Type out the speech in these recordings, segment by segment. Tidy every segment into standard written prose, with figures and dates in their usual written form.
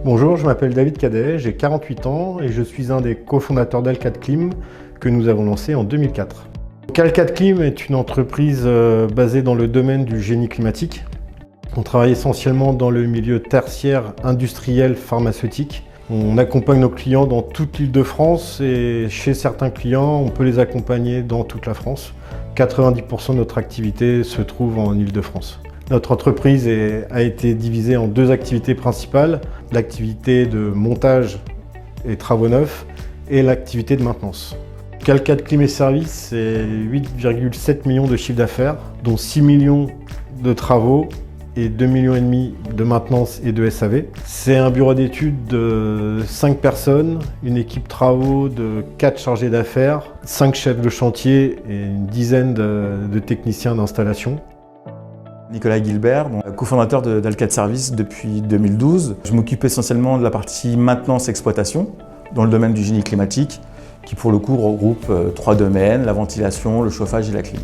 Bonjour, je m'appelle David Cadet, j'ai 48 ans et je suis un des cofondateurs d'Al4 Clim que nous avons lancé en 2004. Al4 Clim est une entreprise basée dans le domaine du génie climatique. On travaille essentiellement dans le milieu tertiaire, industriel, pharmaceutique. On accompagne nos clients dans toute l'Île-de-France et chez certains clients, on peut les accompagner dans toute la France. 90% de notre activité se trouve en Île-de-France. Notre entreprise a été divisée en deux activités principales, l'activité de montage et travaux neufs et l'activité de maintenance. Al4 Clim et Services, c'est 8,7 millions de chiffre d'affaires, dont 6 millions de travaux et 2,5 millions de maintenance et de SAV. C'est un bureau d'études de 5 personnes, une équipe travaux de 4 chargés d'affaires, 5 chefs de chantier et une dizaine de techniciens d'installation. Nicolas Guilbert, cofondateur d'Al4 Services depuis 2012. Je m'occupe essentiellement de la partie maintenance-exploitation dans le domaine du génie climatique qui pour le coup regroupe 3 domaines, la ventilation, le chauffage et la clim.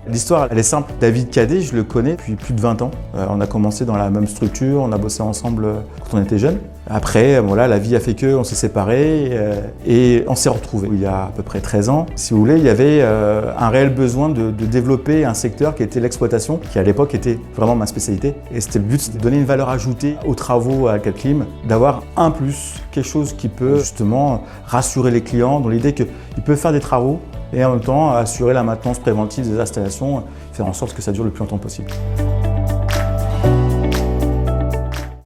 L'histoire, elle est simple. David Cadet, je le connais depuis plus de 20 ans. On a commencé dans la même structure, on a bossé ensemble quand on était jeunes. Après, voilà, la vie a fait qu'on s'est séparés et on s'est retrouvés. Il y a à peu près 13 ans, si vous voulez, il y avait un réel besoin de développer un secteur qui était l'exploitation, qui à l'époque était vraiment ma spécialité. Et c'était le but, c'était de donner une valeur ajoutée aux travaux à Al4 Clim, d'avoir un plus, quelque chose qui peut justement rassurer les clients dans l'idée qu'ils peuvent faire des travaux et en même temps assurer la maintenance préventive des installations, faire en sorte que ça dure le plus longtemps possible.